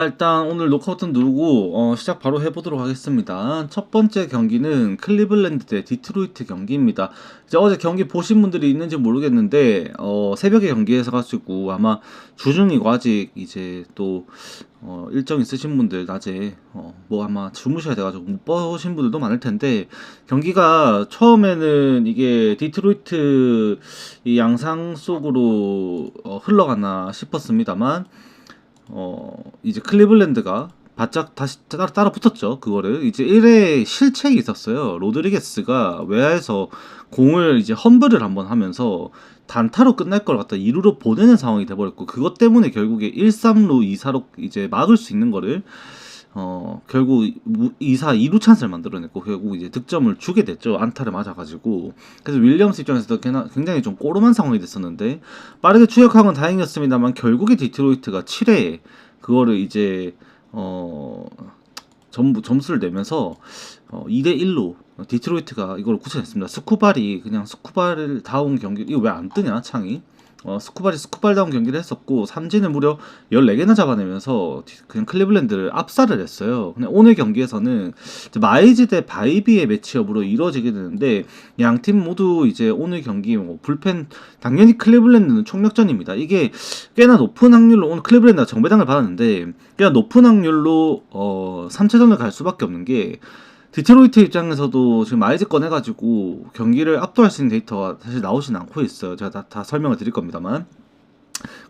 일단 오늘 녹화 버튼 누르고 시작 바로 해보도록 하겠습니다. 첫 번째 경기는 클리블랜드 대 디트로이트 경기입니다. 이제 어제 경기 보신 분들이 있는지 모르겠는데 새벽에 경기해서 가지고 아마 주중이고 아직 이제 또 일정 있으신 분들 낮에 뭐 아마 주무셔야 돼가지고 못 보신 분들도 많을 텐데, 경기가 처음에는 이게 디트로이트 이 양상 속으로 흘러가나 싶었습니다만 이제 클리블랜드가 바짝 다시 따라 붙었죠. 그거를 이제 1회 실책이 있었어요. 로드리게스가 외야에서 공을 이제 험블을 한번 하면서 단타로 끝날 걸 갖다 2루로 보내는 상황이 돼버렸고, 그것 때문에 결국에 1-3루 2-4로 이제 막을 수 있는 거를 결국 2사 2루 찬스를 만들어냈고 결국 이제 득점을 주게 됐죠. 안타를 맞아가지고. 그래서 윌리엄스 입장에서도 굉장히 좀 꼬름한 상황이 됐었는데, 빠르게 추격한 건 다행이었습니다만 결국에 디트로이트가 7회에 그거를 이제 전부 점수를 내면서 2대1로 디트로이트가 이걸 굳혀냈습니다. 스쿠발이 그냥 스쿠발을 다운 경기, 이거 왜 안 뜨냐 창이. 스쿠발이 스쿠발다운 경기를 했었고 삼진을 무려 14개나 잡아내면서 그냥 클리블랜드를 압살을 했어요. 근데 오늘 경기에서는 마이즈 대 바이비의 매치업으로 이루어지게 되는데, 양 팀 모두 이제 오늘 경기 불펜, 당연히 클리블랜드는 총력전입니다. 이게 꽤나 높은 확률로 오늘 클리블랜드가 정배당을 받았는데, 꽤나 높은 확률로 3차전을 갈 수밖에 없는 게, 디트로이트 입장에서도 지금 마이즈 꺼내가지고 경기를 압도할 수 있는 데이터가 사실 나오진 않고 있어요. 제가 다 설명을 드릴 겁니다만.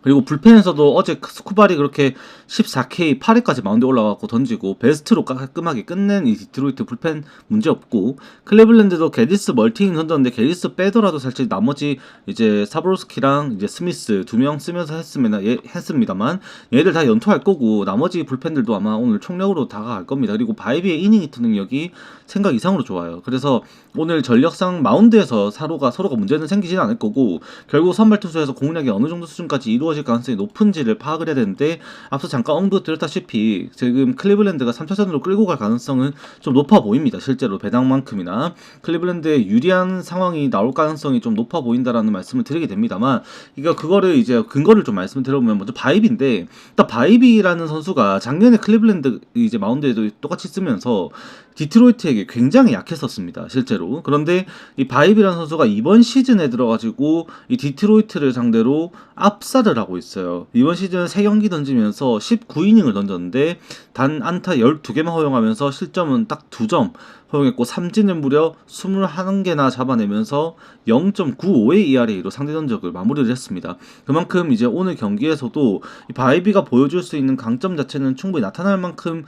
그리고 불펜에서도 어제 스쿠발이 그렇게 14K 8회까지 마운드에 올라가고 던지고 베스트로 깔끔하게 끝낸 이 디트로이트 불펜 문제없고, 클리블랜드도 게디스 멀티인 던졌는데 게디스 빼더라도 사실 나머지 이제 사브로스키랑 이제 스미스 두 명 쓰면서 했습니다만 얘들 다 연투할 거고, 나머지 불펜들도 아마 오늘 총력으로 다가갈 겁니다. 그리고 바이비의 이닝 히트 능력이 생각 이상으로 좋아요. 그래서 오늘 전력상 마운드에서 서로가 문제는 생기지는 않을 거고, 결국 선발 투수에서 공략이 어느 정도 수준까지 이루어질 가능성이 높은지를 파악을 해야 되는데, 앞서 잠깐 언급드렸다시피 지금 클리블랜드가 3차전으로 끌고 갈 가능성은 좀 높아 보입니다. 실제로 배당만큼이나 클리블랜드의 유리한 상황이 나올 가능성이 좀 높아 보인다라는 말씀을 드리게 됩니다만, 그거를 이제 근거를 좀 말씀드려보면, 먼저 바이비인데, 일단 바이비라는 선수가 작년에 클리블랜드 이제 마운드에도 똑같이 쓰면서 디트로이트에게 굉장히 약했었습니다, 실제로. 그런데 이 바이비라는 선수가 이번 시즌에 들어가지고 이 디트로이트를 상대로 압살을 하고 있어요. 이번 시즌 3경기 던지면서 19이닝을 던졌는데 단 안타 12개만 허용하면서 실점은 딱 2점 허용했고, 삼진을 무려 21개나 잡아내면서 0.95의 ERA로 상대 전적을 마무리를 했습니다. 그만큼 이제 오늘 경기에서도 이 바이비가 보여줄 수 있는 강점 자체는 충분히 나타날 만큼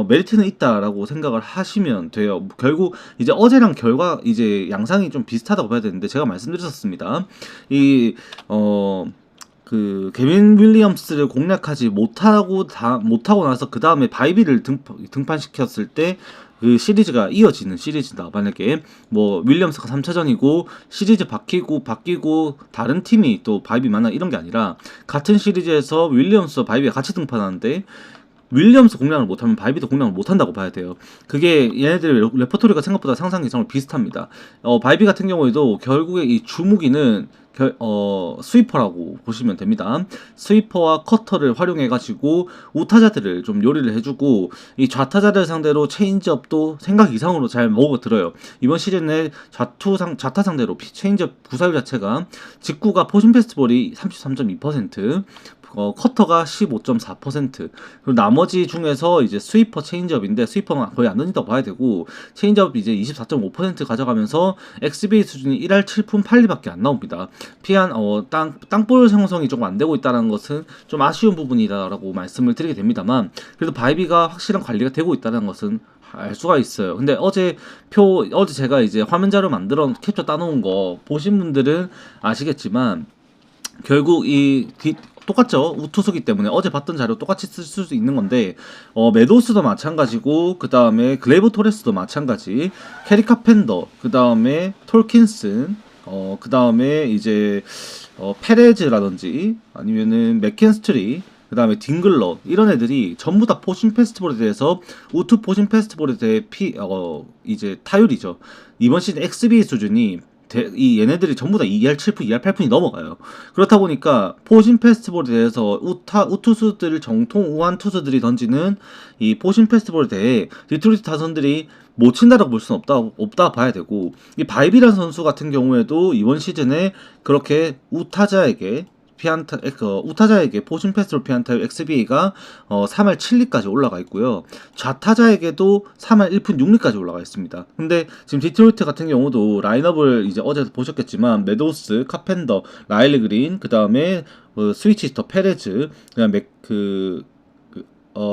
메리트는 있다라고 생각을 하시면 돼요. 결국 이제 어제랑 결과 이제 양상이 좀 비슷하다고 봐야 되는데, 제가 말씀드렸었습니다. 개빈 윌리엄스를 공략하지 못하고 나서 그 다음에 바이비를 등판시켰을 때 그 시리즈가 이어지는 시리즈다. 만약에 뭐 윌리엄스가 3차전이고 시리즈 바뀌고 다른 팀이 또 바이비 만나 이런 게 아니라, 같은 시리즈에서 윌리엄스와 바이비가 같이 등판하는데 윌리엄스 공략을 못하면 바이비도 공략을 못한다고 봐야 돼요. 그게 얘네들의 레퍼토리가 생각보다 상상 이상으로 비슷합니다. 바이비 같은 경우에도 결국에 이 주무기는 스위퍼라고 보시면 됩니다. 스위퍼와 커터를 활용해가지고 우타자들을 좀 요리를 해주고, 이 좌타자들 상대로 체인지업도 생각 이상으로 잘 먹어들어요. 이번 시즌에 좌타 상대로 체인지업 구사율 자체가, 직구가 포신 패스트볼이 33.2%, 커터가 15.4%, 그리고 나머지 중에서 이제 스위퍼 체인지업인데 스위퍼는 거의 안 던진다고 봐야 되고, 체인지업 이제 24.5% 가져가면서 XBA 수준이 1할 7푼 8리밖에 안 나옵니다. 피한 땅볼 형성이 조금 안 되고 있다는 것은 좀 아쉬운 부분이다라고 말씀을 드리게 됩니다만, 그래도 바이비가 확실한 관리가 되고 있다는 것은 알 수가 있어요. 근데 어제 제가 이제 화면 자료 만들어 캡처 따놓은 거 보신 분들은 아시겠지만, 결국 똑같죠. 우투수기 때문에 어제 봤던 자료 똑같이 쓸 수 있는 건데, 메도스도 마찬가지고, 그 다음에 글레이브 토레스도 마찬가지, 캐리 카펜더, 그 다음에 톨킨슨, 그 다음에 이제 페레즈라든지 아니면은 맥켄스트리, 그 다음에 딩글러, 이런 애들이 전부 다 포신 페스티벌에 대해서, 우투 포신 페스티벌에 대해 이제 타율이죠. 이번 시즌 XB 수준이 이 얘네들이 전부 다 2할 7푼, 2할 8푼이 넘어가요. 그렇다 보니까 포신 페스티벌에 대해서 우투수들 정통 우한 투수들이 던지는 이 포신 페스티벌에 대해 디트로이트 타선들이 못 친다라고 볼 수는 없다 봐야 되고, 이 바이비란 선수 같은 경우에도 이번 시즌에 그렇게 우타자에게 포신 패스로 피안타 XBA가 3할 7리까지 올라가 있고요. 좌타자에게도 3할 1푼 6리까지 올라가 있습니다. 근데 지금 디트로이트 같은 경우도 라인업을 이제 어제 보셨겠지만 메도스, 카펜더, 라일리 그린, 그 다음에 스위치스터, 페레즈, 그다음에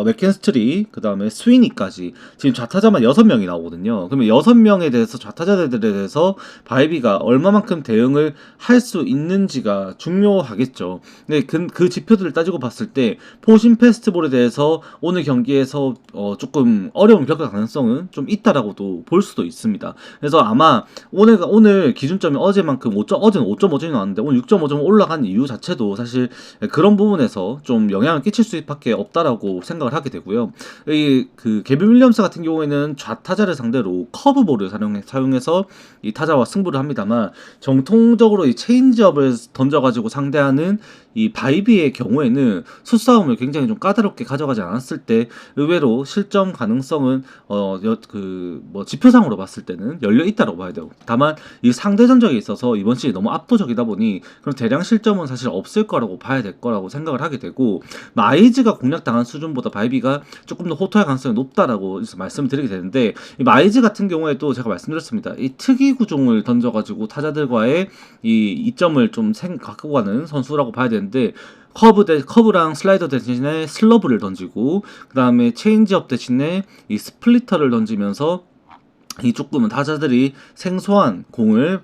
맥켄스트리, 그 다음에 스위니까지 지금 좌타자만 6명이 나오거든요. 그러면 6명에 대해서 좌타자들에 대해서 바이비가 얼마만큼 대응을 할 수 있는지가 중요하겠죠. 근데 그 지표들을 따지고 봤을 때 포신 페스티벌에 대해서 오늘 경기에서 조금 어려움을 겪을 가능성은 좀 있다라고도 볼 수도 있습니다. 그래서 아마 오늘 기준점이 어제는 5.5점이 나왔는데 오늘 6.5점 올라간 이유 자체도 사실 그런 부분에서 좀 영향을 끼칠 수밖에 없다라고 생각을 하게 되고요. 개빈 윌리엄스 같은 경우에는 좌타자를 상대로 커브볼을 사용해서 이 타자와 승부를 합니다만, 정통적으로 이 체인지업을 던져가지고 상대하는 이 바이비의 경우에는 수싸움을 굉장히 좀 까다롭게 가져가지 않았을 때 의외로 실점 가능성은 지표상으로 봤을 때는 열려 있다고 봐야 되고, 다만 이 상대 전적에 있어서 이번 시즌 너무 압도적이다 보니 그런 대량 실점은 사실 없을 거라고 봐야 될 거라고 생각을 하게 되고, 마이즈가 공략당한 수준보다 바이비가 조금 더 호투할 가능성이 높다라고 말씀을 드리게 되는데, 이 마이즈 같은 경우에도 제가 말씀드렸습니다. 이 특이 구종을 던져가지고 타자들과의 이 이점을 좀 갖고 가는 선수라고 봐야 되는데, 커브랑 슬라이더 대신에 슬러브를 던지고, 그 다음에 체인지업 대신에 이 스플리터를 던지면서 이 조금은 타자들이 생소한 공을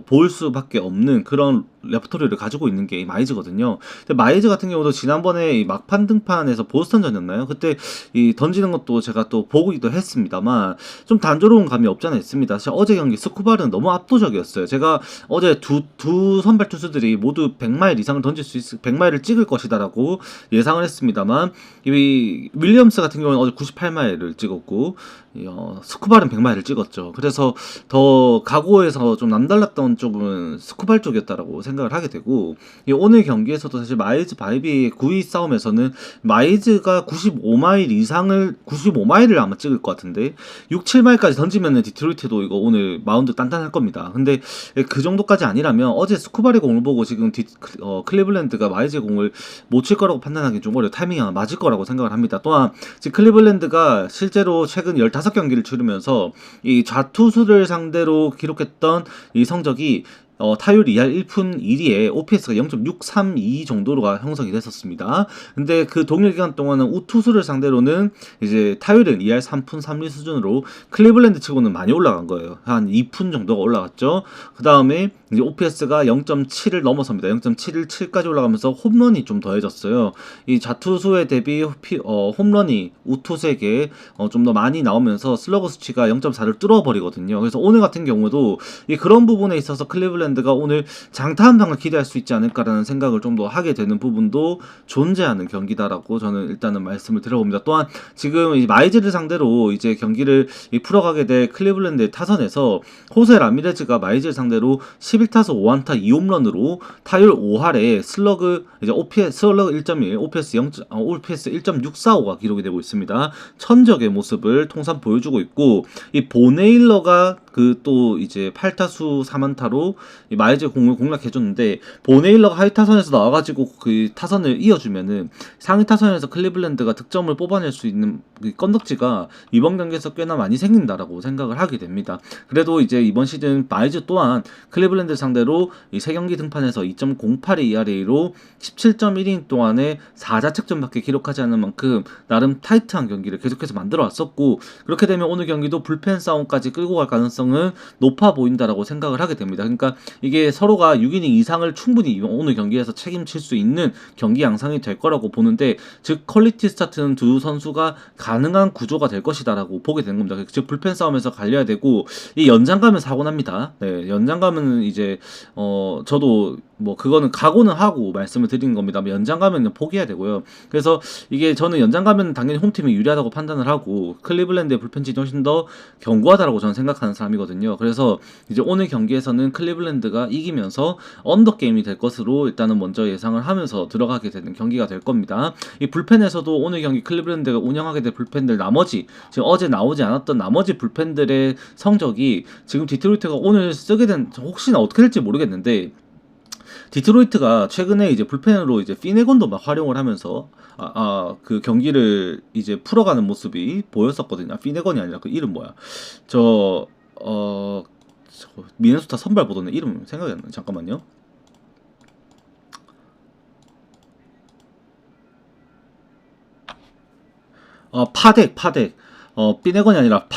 볼 수밖에 없는 그런 레퍼토리를 가지고 있는 게 이 마이즈거든요. 근데 마이즈 같은 경우도 지난번에 이 막판 등판에서 보스턴전이었나요? 그때 이 던지는 것도 제가 또 보기도 했습니다만 좀 단조로운 감이 없지 않아 있습니다. 사실 어제 경기 스쿠발은 너무 압도적이었어요. 제가 어제 두 선발 투수들이 모두 100마일 이상을 100마일을 찍을 것이다라고 예상을 했습니다만, 이 윌리엄스 같은 경우는 어제 98마일을 찍었고 스쿠발은 100마일을 찍었죠. 그래서 더 각오에서 좀 남달랐던 쪽은 스쿠발 쪽이었다라고 생각을 하게 되고, 오늘 경기에서도 사실 마이즈 바이비의 9위 싸움에서는 마이즈가 95마일을 아마 찍을 것 같은데 6, 7마일까지 던지면은 디트로이트도 이거 오늘 마운드 단단할 겁니다. 근데 그 정도까지 아니라면 어제 스쿠발의 공을 보고 지금 클리블랜드가 마이즈의 공을 못 칠 거라고 판단하기 좀 어려워. 타이밍이 아마 맞을 거라고 생각을 합니다. 또한 지금 클리블랜드가 실제로 최근 15경기를 치르면서 이 좌투수를 상대로 기록했던 이 성적이 타율 2할 1푼 1리에 OPS가 0.632 정도로가 형성이 됐었습니다. 근데 그 동일 기간 동안은 우투수를 상대로는 이제 타율은 2할 3푼 3리 수준으로 클리블랜드 치고는 많이 올라간 거예요. 한 2푼 정도가 올라갔죠. 그 다음에 이제 OPS가 0.7을 넘어섭니다. 0.717까지 올라가면서 홈런이 좀 더해졌어요. 이 좌투수에 대비 홈런이 우투수에게 좀 더 많이 나오면서 슬러그 수치가 0.4를 뚫어버리거든요. 그래서 오늘 같은 경우도 그런 부분에 있어서 클리블랜드가 오늘 장타 한 방을 기대할 수 있지 않을까라는 생각을 좀 더 하게 되는 부분도 존재하는 경기다라고 저는 일단은 말씀을 드려봅니다. 또한 지금 이 마이즈를 상대로 이제 경기를 풀어가게 될 클리블랜드의 타선에서 호세 라미레즈가 마이즈를 상대로 11타수 5안타 2홈런으로 타율 5할에 슬러그 이제 슬러그 1.1, OPS 1.645가 기록이 되고 있습니다. 천적의 모습을 통산 보여주고 있고, 이 보네일러가 또 이제 8타수 4안타로 마이즈 공을 공략해줬는데, 보네일러가 하위 타선에서 나와가지고 그 타선을 이어주면은 상위 타선에서 클리블랜드가 득점을 뽑아낼 수 있는 그 건덕지가 이번 경기에서 꽤나 많이 생긴다라고 생각을 하게 됩니다. 그래도 이제 이번 시즌 마이즈 또한 클리블랜드 상대로 이 3경기 등판에서 2.08의 ERA로 17.1이닝 동안에 4자책점밖에 기록하지 않은 만큼 나름 타이트한 경기를 계속해서 만들어 왔었고, 그렇게 되면 오늘 경기도 불펜 싸움까지 끌고 갈 가능성은 높아 보인다라고 생각을 하게 됩니다. 그러니까 이게 서로가 6이닝 이상을 충분히 오늘 경기에서 책임질 수 있는 경기 양상이 될 거라고 보는데, 즉 퀄리티 스타트는 두 선수가 가능한 구조가 될 것이다라고 보게 되는 겁니다. 즉 불펜 싸움에서 갈려야 되고, 이 연장 가면 사고 납니다. 네, 연장 가면 이제 저도 뭐 그거는 각오는 하고 말씀을 드리는 겁니다. 연장 가면 포기해야 되고요. 그래서 이게 저는 연장 가면 당연히 홈팀이 유리하다고 판단을 하고, 클리블랜드의 불펜진이 훨씬 더 견고하다라고 저는 생각하는 사람이거든요. 그래서 이제 오늘 경기에서는 클리블랜드가 이기면서 언더 게임이 될 것으로 일단은 먼저 예상을 하면서 들어가게 되는 경기가 될 겁니다. 이 불펜에서도 오늘 경기 클리블랜드가 운영하게 될 불펜들, 나머지 지금 어제 나오지 않았던 나머지 불펜들의 성적이 지금 디트로이트가 오늘 쓰게 된, 혹시나 어떻게 될지 모르겠는데, 디트로이트가 최근에 이제 불펜으로 이제 피네건도 막 활용을 하면서 그 경기를 이제 풀어가는 모습이 보였었거든요. 피네건이 아니라 그 이름 뭐야? 미네소타 선발 보던 이름 생각이 안 나요. 잠깐만요. 파덱. 피네건이 아니라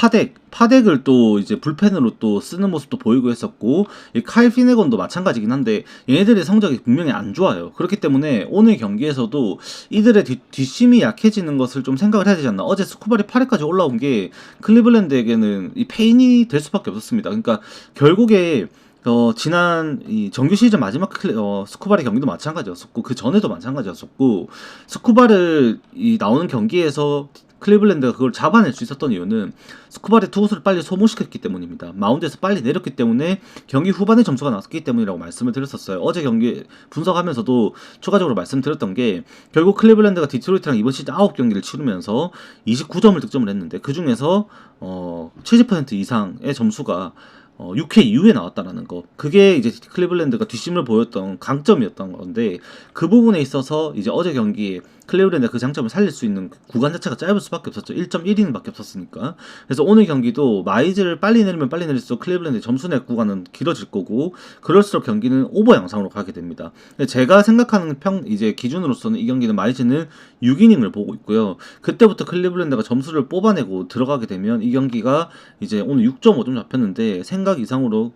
파덱을 또 이제 불펜으로 또 쓰는 모습도 보이고 했었고, 이 카일 피네건도 마찬가지긴 한데 얘네들의 성적이 분명히 안 좋아요. 그렇기 때문에 오늘 경기에서도 이들의 뒷심이 약해지는 것을 좀 생각을 해야 되지 않나. 어제 스쿠발이 8회까지 올라온 게 클리블랜드에게는 이 페인이 될 수밖에 없었습니다. 그러니까 결국에 지난 이 정규 시즌 마지막 스쿠발의 경기도 마찬가지였었고, 그 전에도 마찬가지였었고, 스쿠발을 나오는 경기에서 클리블랜드가 그걸 잡아낼 수 있었던 이유는 스쿠발의 투구수를 빨리 소모시켰기 때문입니다. 마운드에서 빨리 내렸기 때문에 경기 후반에 점수가 나왔기 때문이라고 말씀을 드렸었어요. 어제 경기 분석하면서도 추가적으로 말씀드렸던 게, 결국 클리블랜드가 디트로이트랑 이번 시즌 9경기를 치르면서 29점을 득점을 했는데, 그 중에서 70% 이상의 점수가 6회 이후에 나왔다라는 거. 그게 이제 클리블랜드가 뒷심을 보였던 강점이었던 건데, 그 부분에 있어서 이제 어제 경기에 클리블랜드가 그 장점을 살릴 수 있는 구간 자체가 짧을 수밖에 없었죠. 1.1이닝밖에 없었으니까. 그래서 오늘 경기도 마이즈를 빨리 내리면 빨리 내릴수록 클리블랜드의 점수 낼 구간은 길어질 거고, 그럴수록 경기는 오버 양상으로 가게 됩니다. 제가 생각하는 이제 기준으로서는 이 경기는 마이즈는 6이닝을 보고 있고요. 그때부터 클리블랜드가 점수를 뽑아내고 들어가게 되면 이 경기가 이제 오늘 6.5점 잡혔는데 생각 이상으로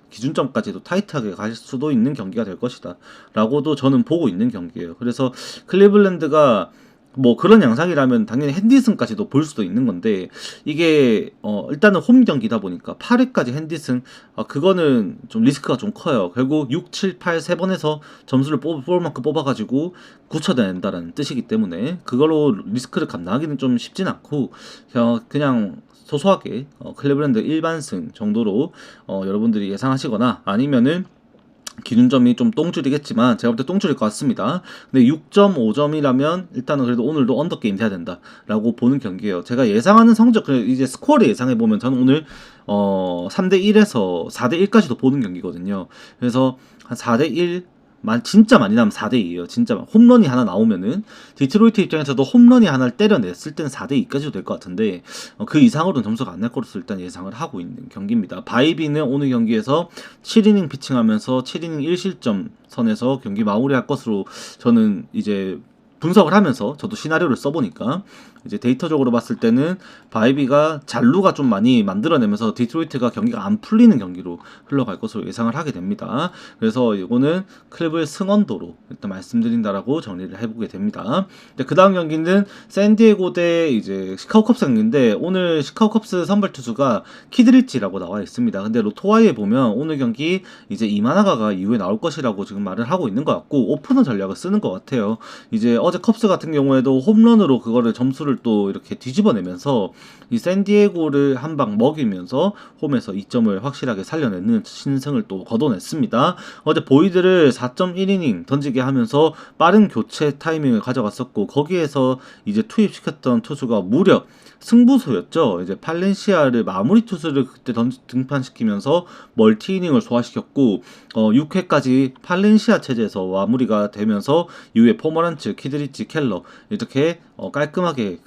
기준점까지도 타이트하게 갈 수도 있는 경기가 될 것이다 라고도 저는 보고 있는 경기예요. 그래서 클리블랜드가 뭐 그런 양상이라면 당연히 핸디슨까지도 볼 수도 있는 건데, 이게 일단은 홈 경기다 보니까 8회까지 핸디슨, 그거는 좀 리스크가 좀 커요. 결국 6, 7, 8 3번에서 점수를 뽑을 만큼 뽑아가지고 굳혀낸다라는 뜻이기 때문에 그걸로 리스크를 감당하기는 좀 쉽진 않고, 그냥 소소하게 클리블랜드 1반승 정도로 여러분들이 예상하시거나, 아니면은 기준점이 좀 똥줄이겠지만 제가 볼 때 똥줄일 것 같습니다. 근데 6.5점이라면 일단은 그래도 오늘도 언더게임 돼야 된다라고 보는 경기예요. 제가 예상하는 성적, 이제 스코어를 예상해보면 저는 오늘 3대1에서 4대1까지도 보는 경기거든요. 그래서 한 4대1, 진짜 많이 나면 4대2예요. 진짜 홈런이 하나 나오면은, 디트로이트 입장에서도 홈런이 하나를 때려냈을 때는 4대2까지도 될 것 같은데, 그 이상으로는 점수가 안 날 것으로 일단 예상을 하고 있는 경기입니다. 바이비는 오늘 경기에서 7이닝 피칭하면서 7이닝 1실점 선에서 경기 마무리할 것으로 저는 이제 분석을 하면서, 저도 시나리오를 써보니까 이제 데이터적으로 봤을 때는 바이비가 잔루가 좀 많이 만들어내면서 디트로이트가 경기가 안 풀리는 경기로 흘러갈 것으로 예상을 하게 됩니다. 그래서 이거는 클리블 승원도로 일단 말씀드린다라고 정리를 해보게 됩니다. 그 다음 경기는 샌디에고 대 이제 시카고 컵스 경기인데, 오늘 시카고 컵스 선발 투수가 키드리치라고 나와 있습니다. 근데 로토와이에 보면 오늘 경기 이제 이마나가가 이후에 나올 것이라고 지금 말을 하고 있는 것 같고, 오프너 전략을 쓰는 것 같아요. 이제 어제 컵스 같은 경우에도 홈런으로 그거를 점수를 또 이렇게 뒤집어내면서 이 샌디에고를 한 방 먹이면서 홈에서 2점을 확실하게 살려내는 신승을 또 거둬냈습니다. 어제 보이드를 4.1이닝 던지게 하면서 빠른 교체 타이밍을 가져갔었고, 거기에서 이제 투입시켰던 투수가 무려 승부수였죠. 이제 팔렌시아를 마무리 투수를 그때 등판시키면서 멀티이닝을 소화시켰고, 6회까지 팔렌시아 체제에서 마무리가 되면서 이후에 포머란츠, 키드리치, 켈러 이렇게 깔끔하게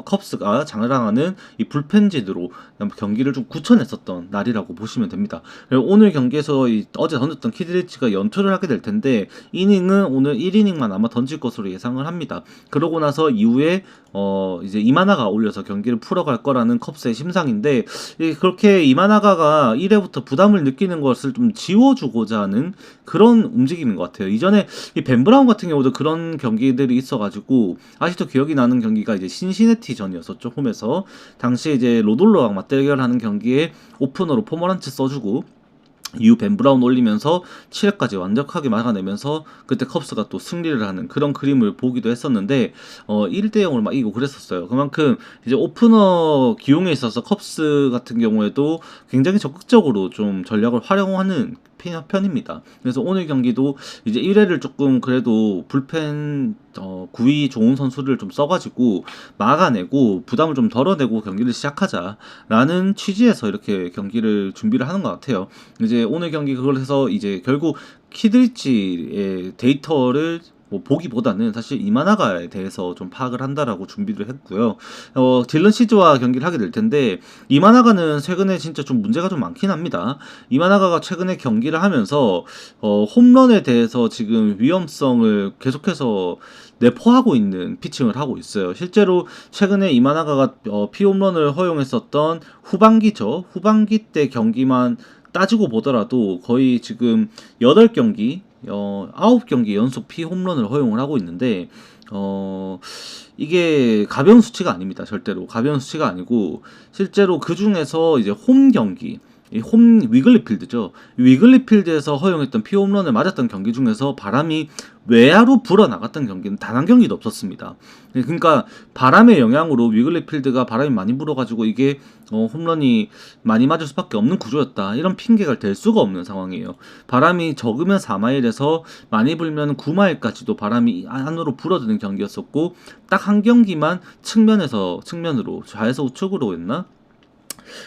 컵스가 장악하는 이 불펜진으로 경기를 좀 굳혀냈었던 날이라고 보시면 됩니다. 그리고 오늘 경기에서 어제 던졌던 키드리치가 연투를 하게 될 텐데 이닝은 오늘 1이닝만 아마 던질 것으로 예상을 합니다. 그러고 나서 이후에 이제 이마나가 올려서 경기를 풀어갈 거라는 컵스의 심상인데 그렇게 이마나가가 1회부터 부담을 느끼는 것을 좀 지워주고자 하는 그런 움직임인 것 같아요. 이전에 이 벤 브라운 같은 경우도 그런 경기들이 있어가지고 아직도 기억이 나는 경기가 이제 신시내티 전이었었죠. 홈에서 당시에 이제 로돌로랑 맞대결하는 경기에 오프너로 포머란츠 써주고 이후 벤 브라운 올리면서 7회까지 완벽하게 막아내면서 그때 컵스가 또 승리를 하는 그런 그림을 보기도 했었는데 1대 0으로 막 이기고 그랬었어요. 그만큼 이제 오프너 기용에 있어서 컵스 같은 경우에도 굉장히 적극적으로 좀 전략을 활용하는 편입니다. 그래서 오늘 경기도 이제 1회를 조금 그래도 불펜 구위 좋은 선수를 좀 써가지고 막아내고 부담을 좀 덜어내고 경기를 시작하자라는 취지에서 이렇게 경기를 준비를 하는 것 같아요. 이제 오늘 경기 그걸 해서 이제 결국 키드리치의 데이터를 보기보다는 사실 이마나가에 대해서 좀 파악을 한다라고 준비를 했고요. 딜런 시즈와 경기를 하게 될 텐데 이마나가는 최근에 진짜 좀 문제가 좀 많긴 합니다. 이마나가가 최근에 경기를 하면서 홈런에 대해서 지금 위험성을 계속해서 내포하고 있는 피칭을 하고 있어요. 실제로 최근에 이마나가가 피홈런을 허용했었던 후반기죠. 후반기 때 경기만 따지고 보더라도 거의 지금 8경기 9경기 연속 피홈런을 허용을 하고 있는데 이게 가벼운 수치가 아닙니다. 절대로 가벼운 수치가 아니고 실제로 그 중에서 이제 홈 경기 홈 위글리필드죠. 위글리필드에서 허용했던 피홈런을 맞았던 경기 중에서 바람이 외야로 불어 나갔던 경기는 단 한 경기도 없었습니다. 그러니까 바람의 영향으로 위글리필드가 바람이 많이 불어가지고 이게 홈런이 많이 맞을 수밖에 없는 구조였다. 이런 핑계가 될 수가 없는 상황이에요. 바람이 적으면 4마일에서 많이 불면 9마일까지도 바람이 안으로 불어드는 경기였었고 딱 한 경기만 측면으로 좌에서 우측으로 했나?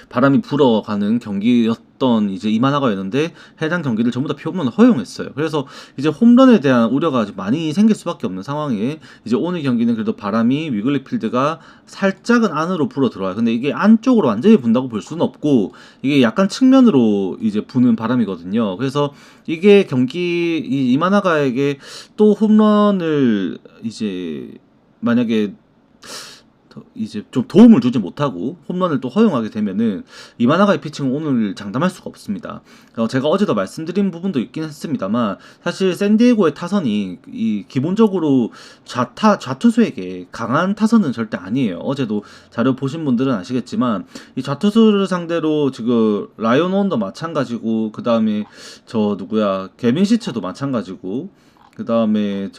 바람이 불어가는 경기였던 이제 이마나가였는데 해당 경기를 전부 다 피홈런을 허용했어요. 그래서 이제 홈런에 대한 우려가 많이 생길 수밖에 없는 상황에 이제 오늘 경기는 그래도 바람이 위글리필드가 살짝은 안으로 불어 들어와요. 근데 이게 안쪽으로 완전히 분다고 볼 수는 없고 이게 약간 측면으로 이제 부는 바람이거든요. 그래서 이게 경기 이마나가에게 또 홈런을 이제 만약에 이제 좀 도움을 주지 못하고 홈런을 또 허용하게 되면은 이마나가의 피칭은 오늘 장담할 수가 없습니다. 제가 어제도 말씀드린 부분도 있긴 했습니다만 사실 샌디에고의 타선이 이 기본적으로 좌투수에게 강한 타선은 절대 아니에요. 어제도 자료 보신 분들은 아시겠지만 이 좌투수를 상대로 지금 라이언 온도 마찬가지고 그 다음에 저 누구야 개빈 시츠도 마찬가지고 그 다음에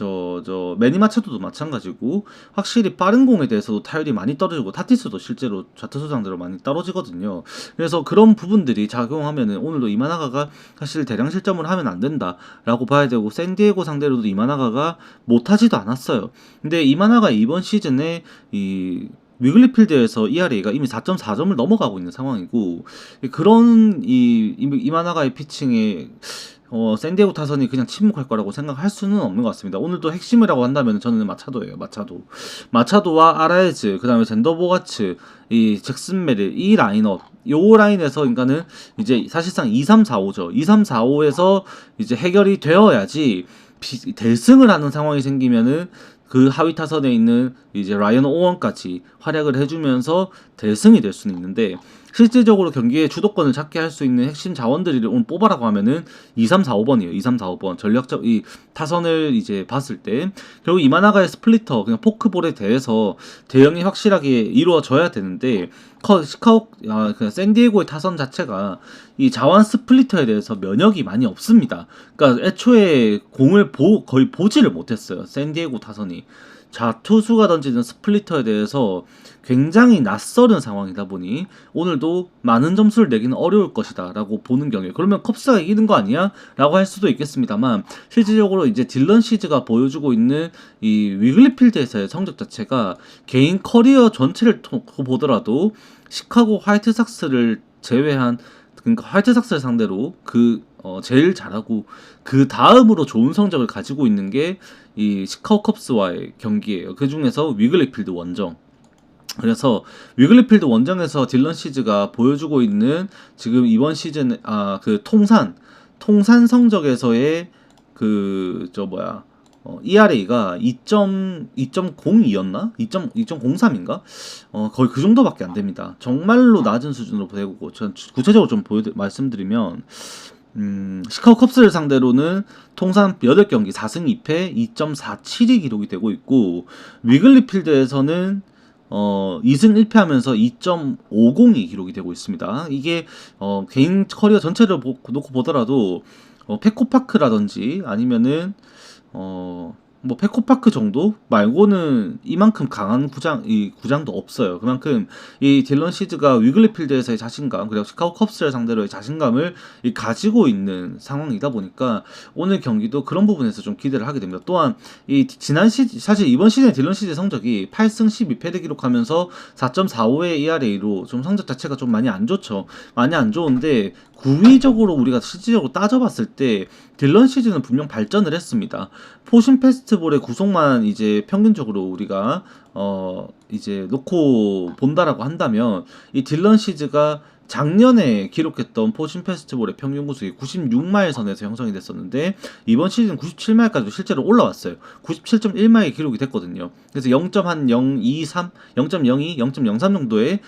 매니 마차도도 마찬가지고 확실히 빠른 공에 대해서도 타율이 많이 떨어지고 타티스도 실제로 좌투수 상대로 많이 떨어지거든요. 그래서 그런 부분들이 작용하면은 오늘도 이마나가가 사실 대량 실점을 하면 안 된다라고 봐야 되고 샌디에고 상대로도 이마나가가 못하지도 않았어요. 근데 이마나가 이번 시즌에 이 위글리필드에서 ERA가 이미 4.4점을 넘어가고 있는 상황이고 그런 이마나가의 피칭에 샌디에고 타선이 그냥 침묵할 거라고 생각할 수는 없는 것 같습니다. 오늘도 핵심이라고 한다면 저는 마차도예요. 마차도와 아라에즈, 그 다음에 젠더보가츠, 이 잭슨 메릴, 이 라인업, 요 라인에서 그러니까는 이제 사실상 2-3-4-5죠. 2-3-4-5에서 이제 해결이 되어야지 대승을 하는 상황이 생기면은 그 하위 타선에 있는 이제 라이언 오원까지 활약을 해주면서 대승이 될 수는 있는데 실질적으로 경기의 주도권을 잡게 할 수 있는 핵심 자원들을 오늘 뽑아라고 하면은 2, 3, 4, 5번이에요. 2, 3, 4, 5번 전략적 이 타선을 이제 봤을 때 결국 이마나가의 스플리터 그냥 포크볼에 대해서 대응이 확실하게 이루어져야 되는데 그냥 샌디에고의 타선 자체가 이 자원 스플리터에 대해서 면역이 많이 없습니다. 그러니까 애초에 공을 거의 보지를 못했어요. 샌디에고 타선이. 좌투수가 던지는 스플리터에 대해서 굉장히 낯설은 상황이다 보니 오늘도 많은 점수를 내기는 어려울 것이다 라고 보는 경우에 그러면 컵스가 이기는 거 아니야? 라고 할 수도 있겠습니다만 실질적으로 이제 딜런 시즈가 보여주고 있는 이 위글리필드에서의 성적 자체가 개인 커리어 전체를 보더라도 시카고 화이트삭스를 제외한 그러니까 화이트삭스를 상대로 제일 잘하고 그 다음으로 좋은 성적을 가지고 있는 게 이 시카고 컵스와의 경기예요. 그 중에서 위글리필드 원정. 그래서 위글리필드 원정에서 딜런 시즈가 보여주고 있는 지금 이번 시즌 그 통산 성적에서의 그 ERA가 2.02였나? 2.03인가? 거의 그 정도밖에 안 됩니다. 정말로 낮은 수준으로 되고, 전 구체적으로 좀 말씀드리면, 시카고 컵스를 상대로는 통산 8경기 4승 2패 2.47이 기록이 되고 있고, 위글리필드에서는 2승 1패 하면서 2.50이 기록이 되고 있습니다. 이게 개인 커리어 전체를 놓고 보더라도 페코파크라든지 아니면은 뭐 페코파크 정도 말고는 이만큼 강한 구장도 없어요. 그만큼 이 딜런 시즈가 위글리필드에서의 자신감, 그리고 시카고 컵스를 상대로의 자신감을 가지고 있는 상황이다 보니까 오늘 경기도 그런 부분에서 좀 기대를 하게 됩니다. 또한 이 사실 이번 시즌에 딜런 시즈 성적이 8승 12패를 기록하면서 4.45의 ERA로 좀 성적 자체가 좀 많이 안 좋죠. 많이 안 좋은데 구위적으로 우리가 실질적으로 따져봤을 때 딜런 시즌은 분명 발전을 했습니다. 포신 페스티벌의 구속만 이제 평균적으로 우리가 이제 놓고 본다라고 한다면 이 딜런 시즈가 작년에 기록했던 포신 페스티벌의 평균 구속이 96마일 선에서 형성이 됐었는데 이번 시즌 97마일까지도 실제로 올라왔어요. 97.1마일 기록이 됐거든요. 그래서 0.023, 0.02, 0.03 정도의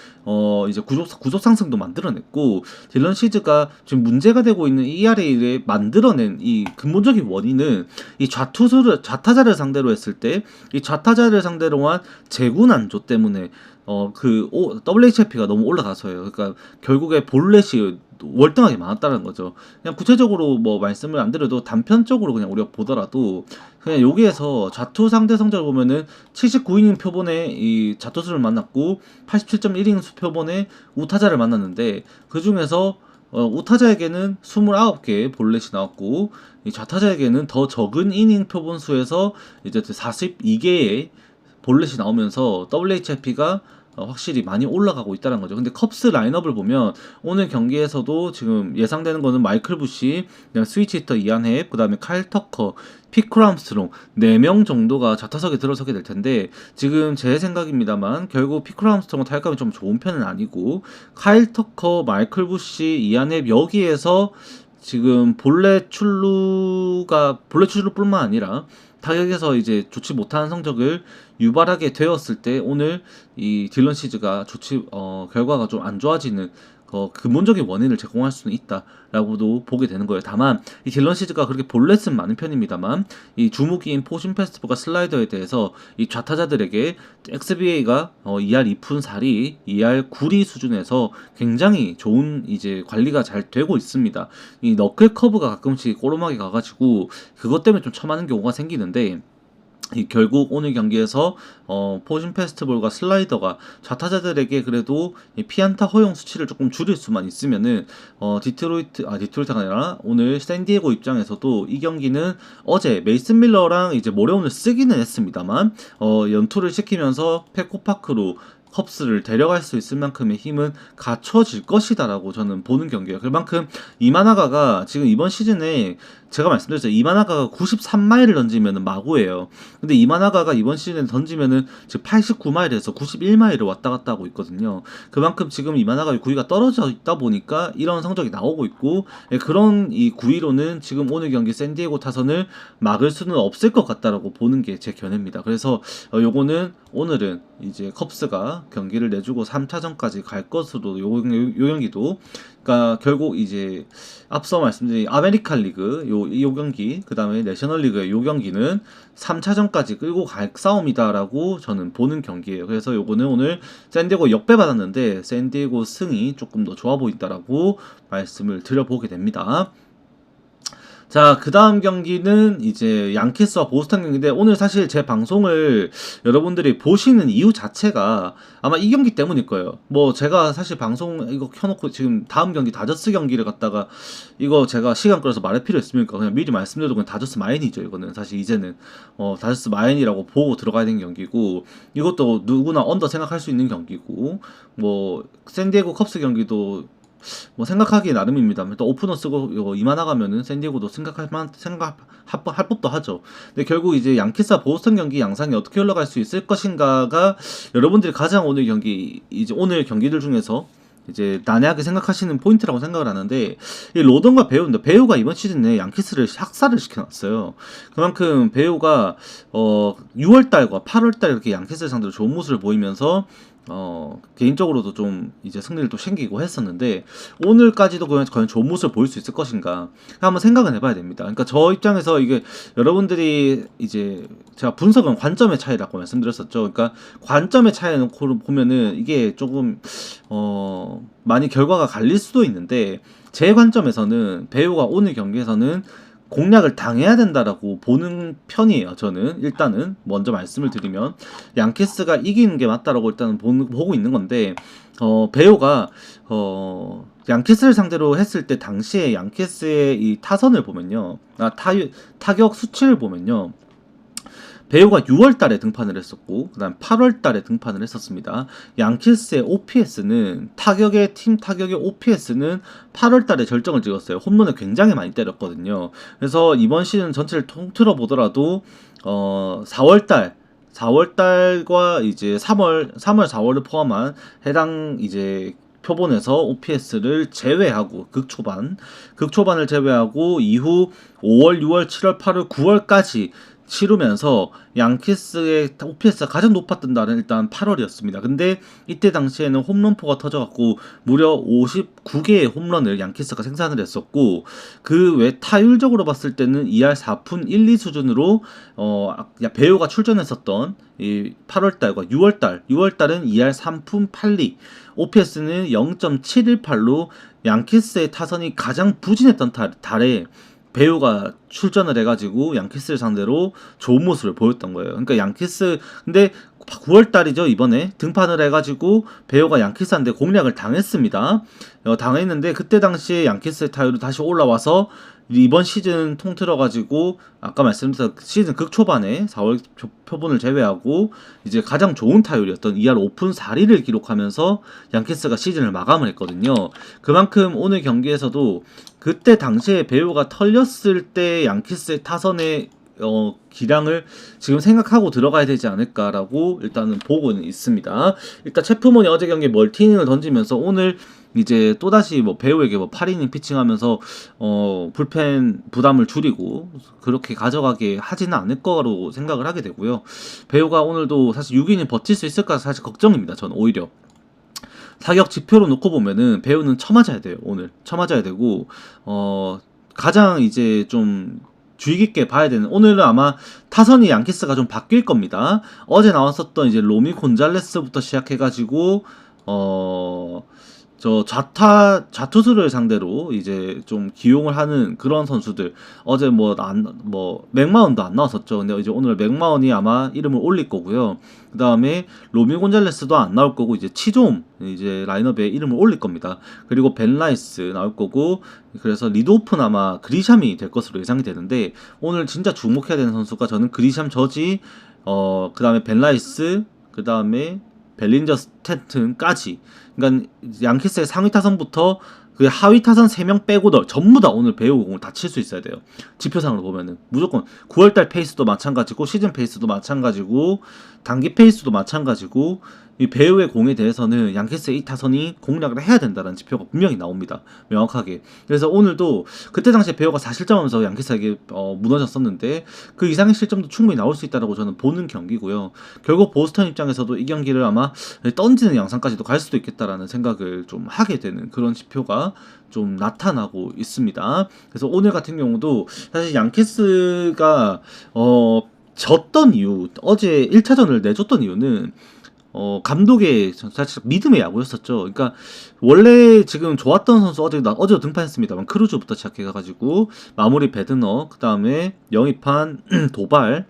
이제 구속 상승도 만들어냈고 딜런 시즈가 지금 문제가 되고 있는 ERA를 만들어낸 이 근본적인 원인은 이 좌타자를 상대로 했을 때 이 좌타자를 상대로 한 제구난조 때문에 WHIP가 너무 올라가서요. 그러니까 결국에 볼넷이 월등하게 많았다는 거죠. 그냥 구체적으로 뭐 말씀을 안 드려도 단편적으로 그냥 우리가 보더라도 그냥 여기에서 좌투 상대 성적을 보면은 79이닝 표본의 이 좌투수를 만났고 87.1이닝 표본의 우타자를 만났는데 그 중에서 우타자에게는 29개의 볼넷이 나왔고 이 좌타자에게는 더 적은 이닝 표본 수에서 이제 42개의 볼넷이 나오면서 WHIP가 확실히 많이 올라가고 있다는 거죠. 근데 컵스 라인업을 보면 오늘 경기에서도 지금 예상되는 거는 마이클 부시, 스위치 히터 이안헵, 그 다음에 카일 터커, 피크 람스트롱 4명 정도가 좌타석에 들어서게 될 텐데 지금 제 생각입니다만 결국 피크 람스트롱은 타격감이 좀 좋은 편은 아니고 카일 터커, 마이클 부시, 이안헵 여기에서 지금 볼넷 출루뿐만 아니라 타격에서 이제 좋지 못한 성적을 유발하게 되었을 때 오늘 이 딜런 시즈가 결과가 좀 안 좋아지는 근본적인 원인을 제공할 수는 있다라고도 보게 되는 거예요. 다만 이 딜런 시즈가 그렇게 볼넷은 많은 편입니다만 이 주무기인 포신 페스티벌과 슬라이더에 대해서 이 좌타자들에게 XBA가 2할 2푼 4리, 2할 9리 수준에서 굉장히 좋은 이제 관리가 잘 되고 있습니다. 이 너클 커브가 가끔씩 꼬로막이 가가지고 그것 때문에 좀 처맞는 경우가 생기는데 결국 오늘 경기에서 포신 페스티벌과 슬라이더가 좌타자들에게 그래도 피안타 허용 수치를 조금 줄일 수만 있으면은 디트로이트가 아니라 오늘 샌디에고 입장에서도 이 경기는 어제 메이슨 밀러랑 이제 모레오늘 쓰기는 했습니다만 연투를 시키면서 페코파크로 컵스를 데려갈 수 있을 만큼의 힘은 갖춰질 것이다라고 저는 보는 경기예요. 그만큼 이마나가가 지금 이번 시즌에 제가 말씀드렸죠. 이마나가가 93마일을 던지면은 마구예요. 근데 이마나가가 이번 시즌에 던지면은 지금 89마일에서 91마일을 왔다 갔다 하고 있거든요. 그만큼 지금 이마나가의 구위가 떨어져 있다 보니까 이런 성적이 나오고 있고 그런 이 구위로는 지금 오늘 경기 샌디에고 타선을 막을 수는 없을 것 같다라고 보는 게 제 견해입니다. 그래서 요거는 오늘은 이제 컵스가 경기를 내주고 3차전까지 갈 것으로 요 경기도 그러니까 결국 이제 앞서 말씀드린 아메리칸 리그 요 경기 그 다음에 내셔널 리그의 요 경기는 3차전까지 끌고 갈 싸움이다라고 저는 보는 경기예요. 그래서 요거는 오늘 샌디에고 역배 받았는데 샌디에고 승이 조금 더 좋아 보인다라고 말씀을 드려보게 됩니다. 자, 그 다음 경기는 이제 양키스와 보스턴 경기인데 오늘 사실 제 방송을 여러분들이 보시는 이유 자체가 아마 이 경기 때문일 거예요. 뭐 제가 사실 방송 이거 켜놓고 지금 다음 경기 다저스 경기를 갖다가 이거 제가 시간 끌어서 말할 필요 있습니까? 그냥 미리 말씀드려도 그냥 다저스 마인이죠. 이거는 사실 이제는 다저스 마인이라고 보고 들어가야 되는 경기고 이것도 누구나 언더 생각할 수 있는 경기고 뭐 샌디에고 컵스 경기도 뭐 생각하기 나름입니다. 또 오프너 쓰고 이거 이마 나가면은 샌디에고도 생각할 법도 하죠. 근데 결국 이제 양키스와 보스턴 경기 양상이 어떻게 흘러갈 수 있을 것인가가 여러분들이 가장 오늘 경기 이제 오늘 경기들 중에서 이제 난해하게 생각하시는 포인트라고 생각을 하는데, 이 로던과 배우인데, 배우가 이번 시즌에 양키스를 학살을 시켜놨어요. 그만큼 배우가 6월달과 8월달 이렇게 양키스 상대로 좋은 모습을 보이면서 개인적으로도 좀 이제 승리를 또 챙기고 했었는데, 오늘까지도 과연 좋은 모습을 보일 수 있을 것인가 한번 생각은 해봐야 됩니다. 그러니까 저 입장에서 이게 여러분들이 이제 제가 분석은 관점의 차이라고 말씀드렸었죠. 그러니까 관점의 차이 놓고 보면은 이게 조금 많이 결과가 갈릴 수도 있는데, 제 관점에서는 배우가 오늘 경기에서는 공략을 당해야 된다라고 보는 편이에요. 저는 일단은 먼저 말씀을 드리면 양키스가 이기는 게 맞다라고 일단은 보고 있는 건데, 배우가 양키스를 상대로 했을 때 당시에 양키스의 이 타선을 보면요, 타격 수치를 보면요, 배우가 6월달에 등판을 했었고 그다음 8월달에 등판을 했었습니다. 양키스의 OPS는 팀 타격의 OPS는 8월달에 절정을 찍었어요. 홈런을 굉장히 많이 때렸거든요. 그래서 이번 시즌 전체를 통틀어 보더라도 4월달과 이제 3월, 4월을 포함한 해당 이제 표본에서 OPS를 제외하고 극초반을 제외하고 이후 5월, 6월, 7월, 8월, 9월까지 치르면서 양키스의 OPS가 가장 높았던 날은 일단 8월이었습니다. 근데 이때 당시에는 홈런포가 터져갖고 무려 59개의 홈런을 양키스가 생산을 했었고, 그 외 타율적으로 봤을 때는 2할 4푼 1리 수준으로 배우가 출전했었던 이 8월달과 6월달은 2할 3푼 8리, OPS는 0.718로 양키스의 타선이 가장 부진했던 달에 배우가 출전을 해가지고 양키스를 상대로 좋은 모습을 보였던 거예요. 그러니까 양키스, 근데 9월달이죠. 이번에 등판을 해가지고 배우가 양키스한테 공략을 당했습니다. 당했는데 그때 당시에 양키스의 타율이 다시 올라와서 이번 시즌 통틀어가지고 아까 말씀드린 시즌 극초반에 4월 표본을 제외하고 이제 가장 좋은 타율이었던 2할 5푼 4리를 기록하면서 양키스가 시즌을 마감을 했거든요. 그만큼 오늘 경기에서도 그때 당시에 배우가 털렸을 때 양키스의 타선의 기량을 지금 생각하고 들어가야 되지 않을까라고 일단은 보고는 있습니다. 일단 체프몬이 어제 경기에 멀티이닝을 던지면서 오늘 이제 또다시 뭐 배우에게 뭐 8이닝 피칭하면서 불펜 부담을 줄이고 그렇게 가져가게 하지는 않을 거로 생각을 하게 되고요. 배우가 오늘도 사실 6이닝 버틸 수 있을까 사실 걱정입니다. 저는 오히려 사격 지표로 놓고 보면은 배우는 쳐맞아야 돼요. 오늘 쳐맞아야 되고 가장 이제 좀 주의 깊게 봐야 되는, 오늘은 아마 타선이 양키스가 좀 바뀔 겁니다. 어제 나왔었던 이제 로미 곤잘레스부터 시작해가지고 저 좌투수를 상대로 이제 좀 기용을 하는 그런 선수들, 어제 맥마운도 안 나왔었죠. 근데 이제 오늘 맥마운이 아마 이름을 올릴 거고요. 그 다음에 로미 곤잘레스도 안 나올 거고 이제 치좀 이제 라인업에 이름을 올릴 겁니다. 그리고 벤라이스 나올 거고, 그래서 리드오프는 아마 그리샴이 될 것으로 예상이 되는데, 오늘 진짜 주목해야 되는 선수가 저는 그리샴 저지, 그 다음에 벤라이스, 그 다음에 벨린저 스탠튼까지, 그러니까 양키스의 상위 타선부터 그 하위 타선 3명 빼고도 전부 다 오늘 배우 공을 다 칠 수 있어야 돼요. 지표상으로 보면은 무조건 9월달 페이스도 마찬가지고 시즌 페이스도 마찬가지고 단기 페이스도 마찬가지고, 이 배우의 공에 대해서는 양키스의 이 타선이 공략을 해야 된다는 지표가 분명히 나옵니다. 명확하게. 그래서 오늘도 그때 당시에 배우가 4실점하면서 양키스에게 무너졌었는데 그 이상의 실점도 충분히 나올 수 있다고 저는 보는 경기고요. 결국 보스턴 입장에서도 이 경기를 아마 던지는 양상까지도 갈 수도 있겠다라는 생각을 좀 하게 되는 그런 지표가 좀 나타나고 있습니다. 그래서 오늘 같은 경우도 사실 양키스가 졌던 이유, 어제 1차전을 내줬던 이유는 감독의 사실 믿음의 야구였었죠. 그러니까 원래 지금 좋았던 선수 어제도 등판했습니다만 크루즈부터 시작해가지고 마무리 베드너, 그 다음에 영입한 도발,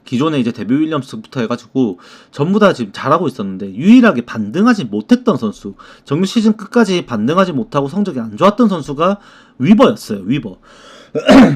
기존에 이제 데뷔 윌리엄스부터 해가지고 전부 다 지금 잘하고 있었는데, 유일하게 반등하지 못했던 선수, 정규 시즌 끝까지 반등하지 못하고 성적이 안 좋았던 선수가 위버였어요. 위버.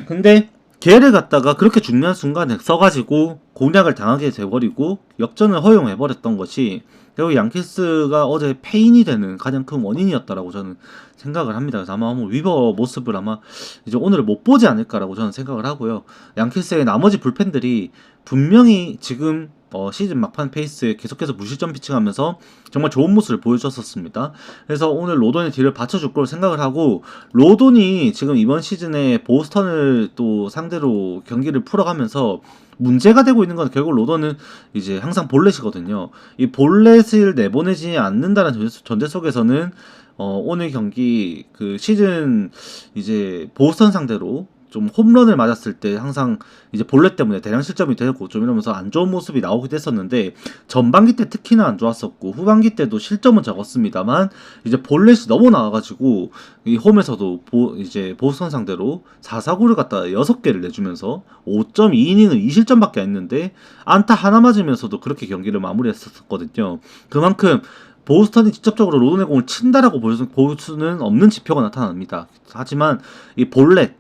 근데 걔를 갖다가 그렇게 중요한 순간에 써가지고 공략을 당하게 돼버리고 역전을 허용해버렸던 것이 결국 양키스가 어제 패인이 되는 가장 큰 원인이었다라고 저는 생각을 합니다. 그래서 아마 위버 모습을 아마 이제 오늘 못 보지 않을까라고 저는 생각을 하고요. 양키스의 나머지 불펜들이 분명히 지금 시즌 막판 페이스에 계속해서 무실점 피칭하면서 정말 좋은 모습을 보여줬었습니다. 그래서 오늘 로돈의 뒤를 받쳐줄 걸 생각을 하고, 로돈이 지금 이번 시즌에 보스턴을 또 상대로 경기를 풀어가면서 문제가 되고 있는 건 결국 로돈은 이제 항상 볼넷이거든요. 이 볼넷을 내보내지 않는다는 전제 속에서는 오늘 경기 그 시즌 이제 보스턴 상대로 좀 홈런을 맞았을 때 항상 이제 볼넷 때문에 대량 실점이 되고 좀 이러면서 안 좋은 모습이 나오기도 했었는데, 전반기 때 특히나 안 좋았었고 후반기 때도 실점은 적었습니다만 이제 볼넷이 너무 나와가지고 이 홈에서도 이제 보스턴 상대로 4사구를 갖다 6개를 내주면서 5.2이닝을 2실점밖에 안 했는데 안타 하나 맞으면서도 그렇게 경기를 마무리했었거든요. 그만큼 보스턴이 직접적으로 로돈의 공을 친다라고 볼 수는 없는 지표가 나타납니다. 하지만 이 볼넷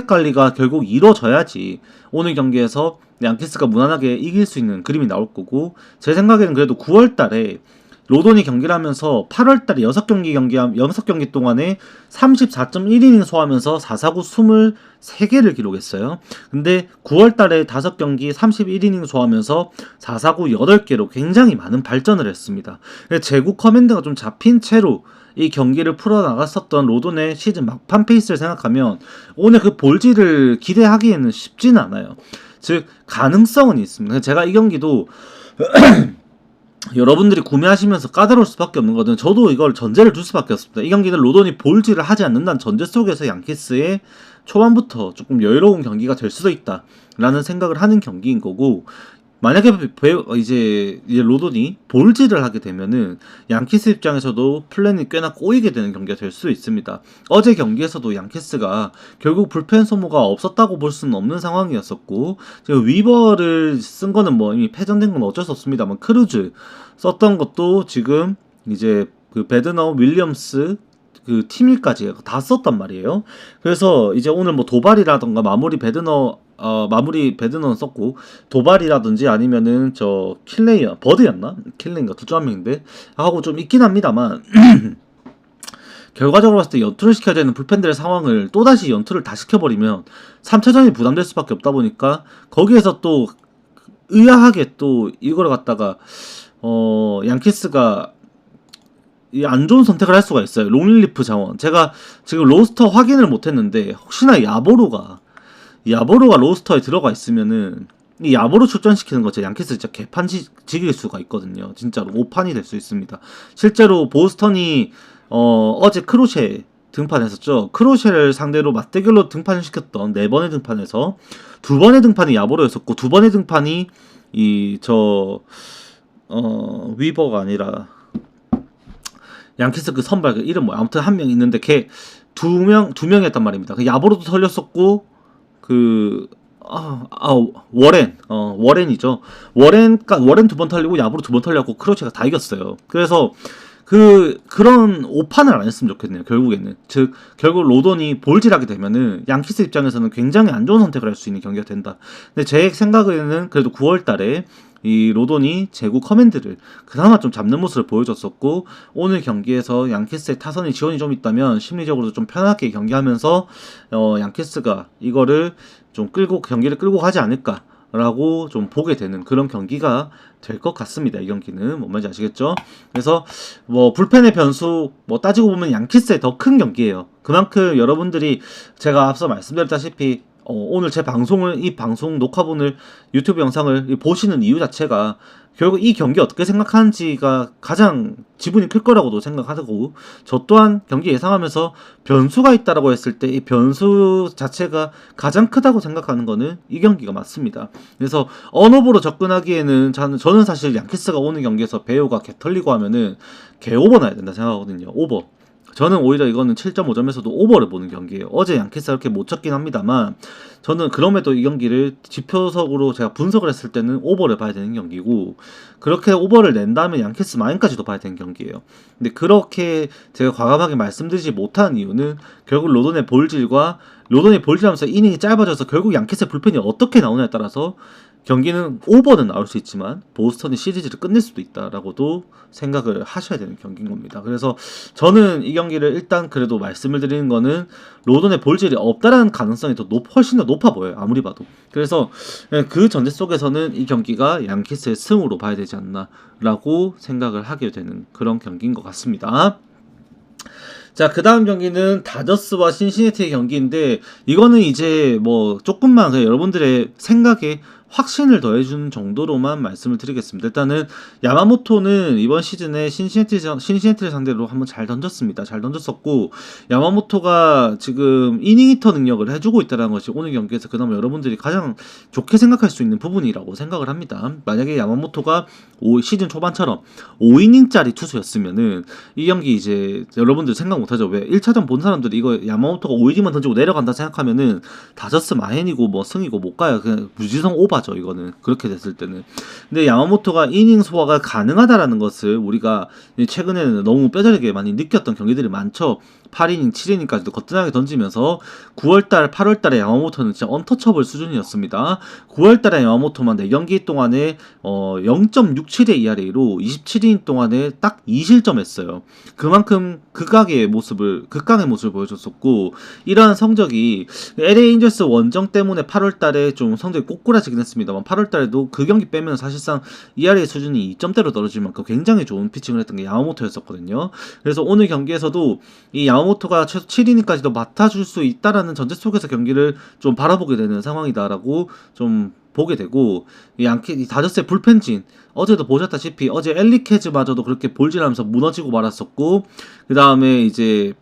관리가 결국 이루어져야지 오늘 경기에서 양키스가 무난하게 이길 수 있는 그림이 나올 거고, 제 생각에는 그래도 9월달에 로돈이 경기를 하면서 8월달에 6경기 동안에 34.1이닝 소화하면서 4사구 23개를 기록했어요. 근데 9월달에 5경기 31이닝 소화하면서 4사구 8개로 굉장히 많은 발전을 했습니다. 제구 커맨드가 좀 잡힌 채로 이 경기를 풀어나갔었던 로돈의 시즌 막판 페이스를 생각하면 오늘 그 볼질을 기대하기에는 쉽지는 않아요. 즉 가능성은 있습니다. 제가 이 경기도 여러분들이 구매하시면서 까다로울 수밖에 없는 거든 저도 이걸 전제를 둘 수밖에 없습니다. 이 경기는 로돈이 볼질을 하지 않는다는 전제 속에서 양키스의 초반부터 조금 여유로운 경기가 될 수도 있다 라는 생각을 하는 경기인 거고, 만약에 이제 로돈이 볼질을 하게 되면은 양키스 입장에서도 플랜이 꽤나 꼬이게 되는 경기가 될 수 있습니다. 어제 경기에서도 양키스가 결국 불펜 소모가 없었다고 볼 수는 없는 상황이었었고, 지금 위버를 쓴 거는 뭐 이미 패전된 건 어쩔 수 없습니다만 크루즈 썼던 것도 지금 이제 그 베드너, 윌리엄스 그 팀일까지 다 썼단 말이에요. 그래서 이제 오늘 뭐 도발이라던가 마무리 베드너는 썼고, 도발이라든지 아니면은 저 버드였나? 킬레이인가 둘 중 한 명인데 하고 좀 있긴 합니다만 결과적으로 봤을 때 연투를 시켜야 되는 불펜들의 상황을 또다시 연투를 다 시켜버리면 3차전이 부담될 수밖에 없다 보니까 거기에서 또 의아하게 또 이걸 갖다가 양키스가 이 안 좋은 선택을 할 수가 있어요. 롱릴리프 자원, 제가 지금 로스터 확인을 못했는데 혹시나 야보로가 로스터에 들어가 있으면은 이 야보로 출전시키는 거 진짜 양키스 진짜 개판 지길 수가 있거든요. 진짜로 오판이 될 수 있습니다. 실제로 보스턴이 어제 크로셰 등판했었죠. 크로셰를 상대로 맞대결로 등판을 시켰던 4번의 등판에서 2번의 등판이 야보로였었고 2번의 등판이 위버가 아니라 양키스 그 선발 그 이름 뭐야, 아무튼 한 명 있는데 걔 두 명이었단 말입니다. 그 야보로도 털렸었고 워렌이죠. 워렌 2번 털리고 야보로 2번 털렸고 크로체가 다 이겼어요. 그래서 그런 오판을 안 했으면 좋겠네요. 결국에는 즉 결국 로돈이 볼질하게 되면은 양키스 입장에서는 굉장히 안 좋은 선택을 할 수 있는 경기가 된다. 근데 제 생각에는 그래도 9월달에 이 로돈이 제구 커맨드를 그나마 좀 잡는 모습을 보여줬었고, 오늘 경기에서 양키스의 타선이 지원이 좀 있다면 심리적으로도 좀 편하게 경기하면서 양키스가 이거를 좀 경기를 끌고 가지 않을까라고 좀 보게 되는 그런 경기가 될 것 같습니다. 이 경기는 뭔 말인지 아시겠죠? 그래서 뭐 불펜의 변수 뭐 따지고 보면 양키스의 더 큰 경기예요. 그만큼 여러분들이 제가 앞서 말씀드렸다시피 오늘 이 방송 녹화본을 유튜브 영상을 보시는 이유 자체가 결국 이 경기 어떻게 생각하는지가 가장 지분이 클 거라고도 생각하고, 저 또한 경기 예상하면서 변수가 있다라고 했을 때 이 변수 자체가 가장 크다고 생각하는 거는 이 경기가 맞습니다. 그래서 언오버로 접근하기에는 저는 사실 양키스가 오는 경기에서 배우가 개 털리고 하면은 개 오버 나야 된다 생각하거든요. 오버. 저는 오히려 이거는 7.5점에서도 오버를 보는 경기예요. 어제 양키스가 이렇게 못 쳤긴 합니다만 저는 그럼에도 이 경기를 지표석으로 제가 분석을 했을 때는 오버를 봐야 되는 경기고, 그렇게 오버를 낸 다음에 양키스 마인까지도 봐야 되는 경기예요. 근데 그렇게 제가 과감하게 말씀드리지 못한 이유는 결국 로돈이 볼질하면서 이닝이 짧아져서 결국 양키스의 불펜이 어떻게 나오냐에 따라서 경기는 오버는 나올 수 있지만 보스턴이 시리즈를 끝낼 수도 있다라고도 생각을 하셔야 되는 경기인 겁니다. 그래서 저는 이 경기를 일단 그래도 말씀을 드리는 거는 로돈의 볼질이 없다라는 가능성이 훨씬 더 높아 보여요. 아무리 봐도. 그래서 그 전제 속에서는 이 경기가 양키스의 승으로 봐야 되지 않나라고 생각을 하게 되는 그런 경기인 것 같습니다. 자, 그 다음 경기는 다저스와 신시내티의 경기인데, 이거는 이제 뭐 조금만 그냥 여러분들의 생각에 확신을 더해주는 정도로만 말씀을 드리겠습니다. 일단은 야마모토는 이번 시즌에 신시내티를 상대로 한번 잘 던졌습니다. 잘 던졌었고, 야마모토가 지금 이닝 히터 능력을 해주고 있다는 것이 오늘 경기에서 그나마 여러분들이 가장 좋게 생각할 수 있는 부분이라고 생각을 합니다. 만약에 야마모토가 시즌 초반처럼 5이닝짜리 투수였으면은 이 경기 이제 여러분들 생각 못하죠. 왜 1차전 본 사람들이 이거 야마모토가 5이닝만 던지고 내려간다 생각하면은 다저스 마헨이고 뭐 승이고 못 가요. 그냥 무지성 오바죠. 이거는 그렇게 됐을 때는. 근데 야마모토가 이닝 소화가 가능하다라는 것을 우리가 최근에는 너무 뼈저리게 많이 느꼈던 경기들이 많죠. 8이닝, 7이닝까지도 거뜬하게 던지면서 9월달, 8월달에 야마모토는 진짜 언터처블 수준이었습니다. 9월달에 야마모토만 4경기 동안에 0.67의 ERA로 27이닝 동안에 딱 2실점했어요. 그만큼 극강의 모습을 보여줬었고, 이러한 성적이 LA 인저스 원정 때문에 8월달에 좀 성적이 꼬꾸라지긴 했습니다만 8월달에도 그 경기 빼면 사실상 ERA 수준이 2점대로 떨어질 만큼 굉장히 좋은 피칭을 했던 게 야마모토였었거든요. 그래서 오늘 경기에서도 이 야마모토가 최소 7이닝까지도 맡아줄 수 있다라는 전제 속에서 경기를 좀 바라보게 되는 상황이다라고 좀 보게 되고, 이 다저스의 불펜진 어제도 보셨다시피 어제 엘리케즈마저도 그렇게 볼질하면서 무너지고 말았었고, 그 다음에 이제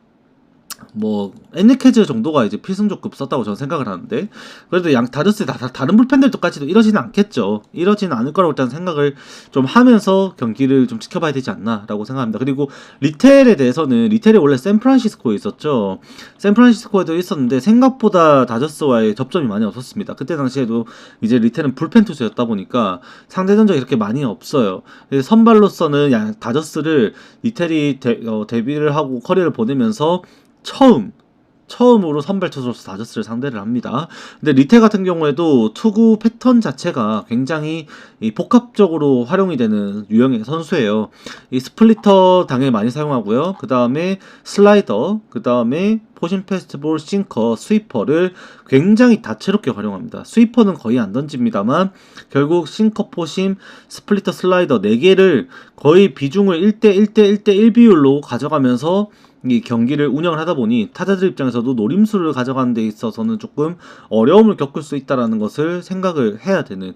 뭐 엔리케즈 정도가 이제 필승조급 썼다고 저는 생각을 하는데, 그래도 다저스 다른 불펜들까지도 이러지는 않겠죠. 이러지는 않을 거라고 일단 생각을 좀 하면서 경기를 좀 지켜봐야 되지 않나라고 생각합니다. 그리고 리텔에 대해서는, 리텔이 원래 샌프란시스코에 있었죠. 샌프란시스코에도 있었는데 생각보다 다저스와의 접점이 많이 없었습니다. 그때 당시에도 이제 리텔은 불펜 투수였다 보니까 상대 전적이 그렇게 많이 없어요. 선발로서는 다저스를 리텔이 데뷔를 하고 커리어를 보내면서 처음으로 선발 투수로서 다저스를 상대를 합니다. 근데 리테 같은 경우에도 투구 패턴 자체가 굉장히 복합적으로 활용이 되는 유형의 선수예요. 이 스플리터 당연히 많이 사용하고요. 그 다음에 슬라이더, 그 다음에 포심 패스트볼, 싱커, 스위퍼를 굉장히 다채롭게 활용합니다. 스위퍼는 거의 안 던집니다만 결국 싱커, 포심, 스플리터, 슬라이더 4개를 거의 비중을 1대1 비율로 가져가면서 이 경기를 운영을 하다 보니 타자들 입장에서도 노림수를 가져가는 데 있어서는 조금 어려움을 겪을 수 있다는 것을 생각을 해야 되는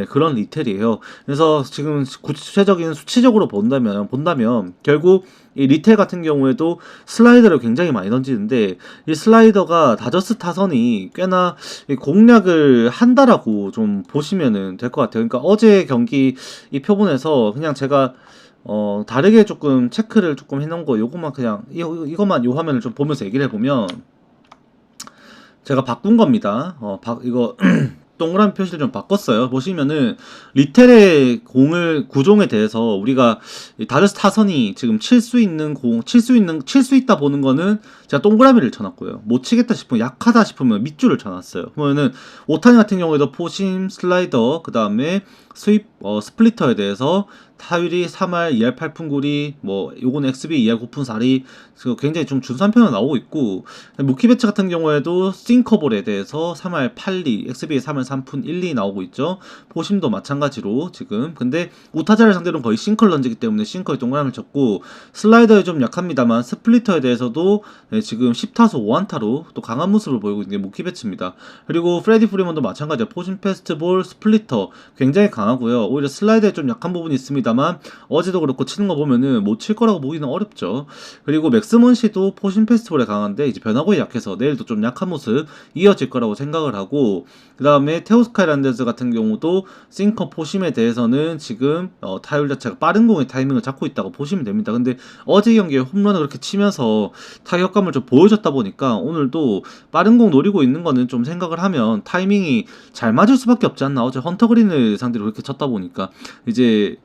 그런 리텔이에요. 그래서 지금 구체적인 수치적으로 본다면 결국 이 리텔 같은 경우에도 슬라이더를 굉장히 많이 던지는데, 이 슬라이더가 다저스 타선이 꽤나 공략을 한다라고 좀 보시면은 될 것 같아요. 그러니까 어제 경기 이 표본에서 그냥 제가 다르게 조금 체크를 조금 해놓은 거, 요것만 그냥 이것만 요 화면을 좀 보면서 얘기를 해보면, 제가 바꾼 겁니다. 이거 동그라미 표시를 좀 바꿨어요. 보시면은 리텔의 구종에 대해서 우리가 다저스 타선이 지금 칠 수 있다 보는 거는 제가 동그라미를 쳐놨고요. 못 치겠다 싶으면, 약하다 싶으면 밑줄을 쳐놨어요. 그러면은 오타니 같은 경우에도 포심, 슬라이더, 그 다음에 스플리터에 대해서 타율이 3할 2할 8푼 9리, 뭐 요거는 XB 2할 9푼 4리, 굉장히 좀 준수한 편으로 나오고 있고, 무키배츠 같은 경우에도 싱커볼에 대해서 3할 8리, XB에 3할 3푼 1리 나오고 있죠. 포심도 마찬가지로 지금. 근데 우타자를 상대로는 거의 싱커를 던지기 때문에 싱커에 동그라미를 쳤고, 슬라이더에 좀 약합니다만 스플리터에 대해서도 지금 10타수 5안타로 또 강한 모습을 보이고 있는 게 무키배츠입니다. 그리고 프레디 프리먼도 마찬가지로 포심 패스트볼, 스플리터 굉장히 강하고요. 오히려 슬라이더에 좀 약한 부분이 있습니다만 어제도 그렇고 치는 거 보면은 못 칠 거라고 보기는 어렵죠. 그리고 맥스먼시도 포심 패스트볼에 강한데 이제 변화구에 약해서 내일도 좀 약한 모습 이어질 거라고 생각을 하고, 그 다음에 테오스카 헤란데즈 같은 경우도 싱커 포심에 대해서는 지금 타율 자체가 빠른 공의 타이밍을 잡고 있다고 보시면 됩니다. 근데 어제 경기에 홈런을 그렇게 치면서 타격감을 좀 보여줬다 보니까 오늘도 빠른 공 노리고 있는 거는 좀 생각을 하면 타이밍이 잘 맞을 수밖에 없지 않나. 어제 헌터 그린을 상대로 그렇게 쳤다 보니까 이제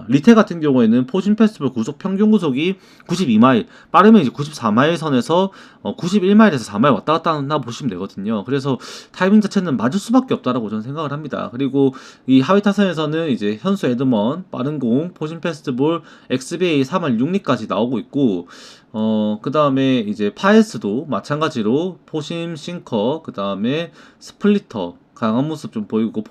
리테 같은 경우에는 포신 페스티벌 구속 평균 구속이 92마일, 빠르면 이제 94마일 선에서 91마일에서 4마일 왔다 갔다 한다 보시면 되거든요. 그래서 타이밍 자체는 맞을 수밖에 없다라고 저는 생각을 합니다. 그리고 이 하위 타선에서는 이제 현수 에드먼, 빠른 공, 포신 페스티벌, XBA 3할 6리까지 나오고 있고, 그 다음에 이제 파에스도 마찬가지로 포심, 싱커, 그 다음에 스플리터, 강한 모습 좀 보이고,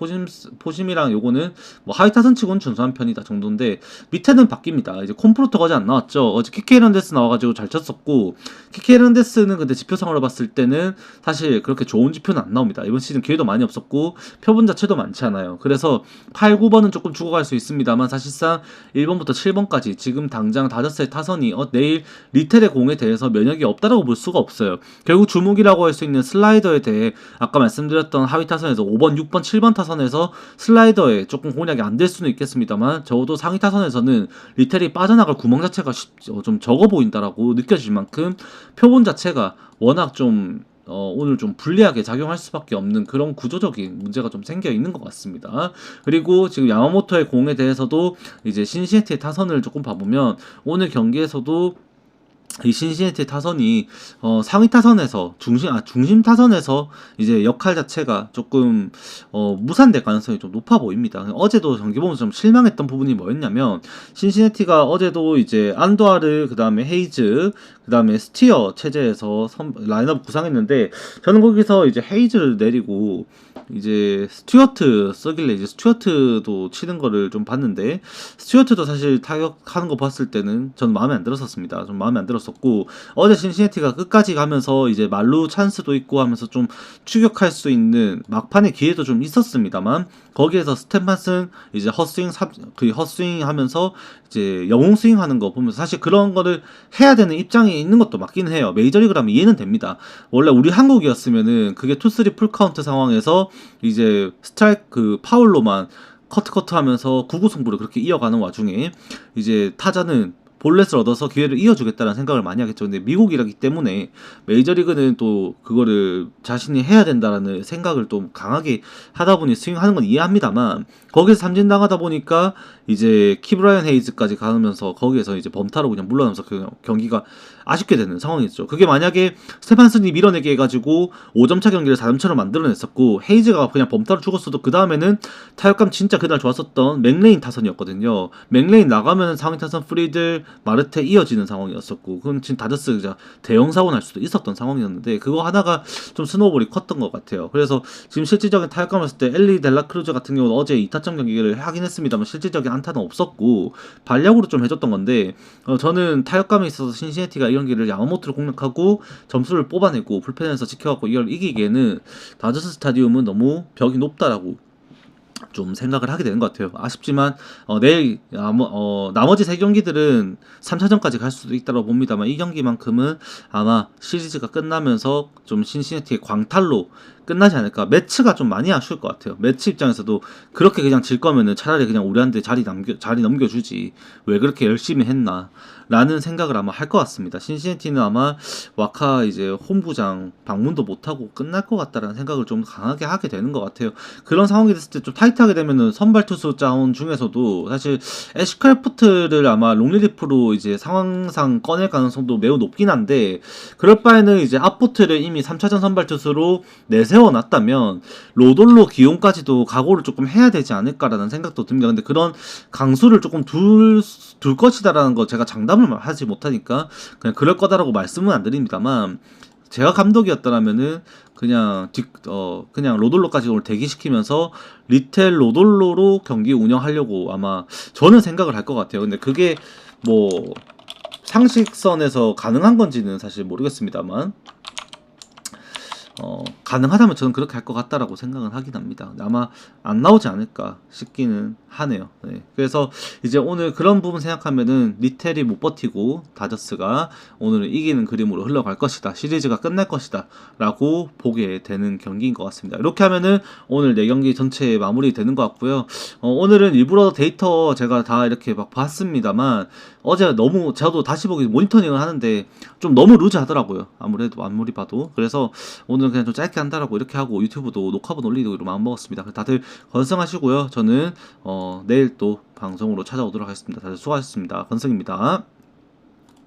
포심이랑 요거는 뭐 하위 타선치고는 준수한 편이다 정도인데, 밑에는 바뀝니다. 이제 콤프로터가 어제 안 나왔죠. 어제 키케 헤런데스 나와가지고 잘 쳤었고, 키케 헤런데스는 근데 지표상으로 봤을 때는 사실 그렇게 좋은 지표는 안 나옵니다. 이번 시즌 기회도 많이 없었고 표본 자체도 많지 않아요. 그래서 8, 9번은 조금 죽어갈 수 있습니다만, 사실상 1번부터 7번까지 지금 당장 다저스의 타선이 내일 리텔의 공에 대해서 면역이 없다라고 볼 수가 없어요. 결국 주목이라고 할 수 있는 슬라이더에 대해 아까 말씀드렸던 하위 타선에서 5번, 6번, 7번 타선에서 슬라이더에 조금 공략이 안 될 수는 있겠습니다만, 적어도 상위 타선에서는 리텔이 빠져나갈 구멍 자체가 좀 적어 보인다라고 느껴질 만큼 표본 자체가 워낙 좀 오늘 좀 불리하게 작용할 수밖에 없는 그런 구조적인 문제가 좀 생겨 있는 것 같습니다. 그리고 지금 야마모토의 공에 대해서도 이제 신시내티의 타선을 조금 봐보면, 오늘 경기에서도 이 신시내티 타선이 상위 타선에서 중심 타선에서 이제 역할 자체가 조금 무산될 가능성이 좀 높아 보입니다. 어제도 경기 보면서 좀 실망했던 부분이 뭐였냐면, 신시내티가 어제도 이제 안도아르, 그 다음에 헤이즈, 그 다음에 스티어 체제에서 라인업 구상했는데, 저는 거기서 이제 헤이즈를 내리고 이제 스튜어트 쓰길래 이제 스튜어트도 치는 거를 좀 봤는데, 스튜어트도 사실 타격하는 거 봤을 때는 전 마음에 안 들었었습니다. 좀 마음에 안 들었었고, 어제 신시내티가 끝까지 가면서 이제 말루 찬스도 있고 하면서 좀 추격할 수 있는 막판의 기회도 좀 있었습니다만, 거기에서 스탠판슨 이제 헛스윙 하면서 이제 영웅 스윙 하는 거 보면서 사실 그런 거를 해야 되는 입장에 있는 것도 맞긴 해요. 메이저리그라면 이해는 됩니다. 원래 우리 한국이었으면은 그게 투쓰리 풀카운트 상황에서 이제 스트라이크 파울로만 커트 하면서 9구 승부를 그렇게 이어가는 와중에 이제 타자는 볼넷을 얻어서 기회를 이어주겠다는 생각을 많이 하겠죠. 근데 미국이라기 때문에 메이저리그는 또 그거를 자신이 해야 된다라는 생각을 또 강하게 하다 보니 스윙하는 건 이해합니다만, 거기서 삼진 당하다 보니까 이제 키브라이언 헤이즈까지 가면서 거기에서 이제 범타로 그냥 물러나면서 그 경기가 아쉽게 되는 상황이었죠. 그게 만약에 스테판슨이 밀어내게 해가지고 5점차 경기를 4점차로 만들어냈었고, 헤이즈가 그냥 범타로 죽었어도 그 다음에는 타격감 진짜 그날 좋았었던 맥레인 타선이었거든요. 맥레인 나가면 상위 타선 프리들, 마르테 이어지는 상황이었었고, 그건 지금 다저스 대형 사고 날 수도 있었던 상황이었는데, 그거 하나가 좀 스노우볼이 컸던 것 같아요. 그래서 지금 실질적인 타격감 했을 때 엘리 델라크루즈 같은 경우는 어제 2타점 경기를 하긴 했습니다만 실질적인 안타는 없었고 반력으로 좀 해줬던 건데, 저는 타격감에 있어서 신시내티가 이 경기를 야마모토를 공략하고 점수를 뽑아내고 불펜에서 지켜갖고 이걸 이기기에는 다저스 스타디움은 너무 벽이 높다라고 좀 생각을 하게 되는 것 같아요. 아쉽지만 내일 나머지 세 경기들은 3차전까지 갈 수도 있다고 봅니다만, 이 경기만큼은 아마 시리즈가 끝나면서 좀 신시내티의 광탈로 끝나지 않을까. 매치가 좀 많이 아쉬울 것 같아요. 매치 입장에서도 그렇게 그냥 질 거면은 차라리 그냥 우리한테 자리 넘겨주지, 왜 그렇게 열심히 했나 라는 생각을 아마 할 것 같습니다. 신시내티는 아마 와카 이제 홈구장 방문도 못하고 끝날 것 같다라는 생각을 좀 강하게 하게 되는 것 같아요. 그런 상황이 됐을 때 좀 타이트하게 되면은 선발 투수 자원 중에서도 사실 애쉬크래프트를 아마 롱리리프로 이제 상황상 꺼낼 가능성도 매우 높긴 한데, 그럴 바에는 이제 아포트를 이미 3차전 선발 투수로 내세워놨다면 로돌로 기용까지도 각오를 조금 해야 되지 않을까라는 생각도 듭니다. 근데 그런 강수를 조금 둘 것이다라는 거 제가 장담을 하지 못하니까 그냥 그럴 거다라고 말씀은 안 드립니다만, 제가 감독이었더라면은 그냥 로돌로까지 오늘 대기시키면서 리텔 로돌로로 경기 운영하려고 아마 저는 생각을 할 것 같아요. 근데 그게 뭐 상식선에서 가능한 건지는 사실 모르겠습니다만, 가능하다면 저는 그렇게 할 것 같다라고 생각은 하긴 합니다. 아마 안 나오지 않을까 싶기는 하네요. 네. 그래서 이제 오늘 그런 부분 생각하면은 리텔이 못 버티고 다저스가 오늘은 이기는 그림으로 흘러갈 것이다, 시리즈가 끝날 것이다 라고 보게 되는 경기인 것 같습니다. 이렇게 하면은 오늘 4경기 전체 마무리 되는 것 같고요. 오늘은 일부러 데이터 제가 다 이렇게 막 봤습니다만, 어제 너무 저도 다시 보기 모니터링을 하는데 좀 너무 루즈하더라고요. 아무리 봐도. 그래서 오늘 오늘 그냥 좀 짧게 한다라고 이렇게 하고 유튜브도 녹화본 올리기로 마음먹었습니다. 다들 건승하시고요. 저는 내일 또 방송으로 찾아오도록 하겠습니다. 다들 수고하셨습니다. 건승입니다.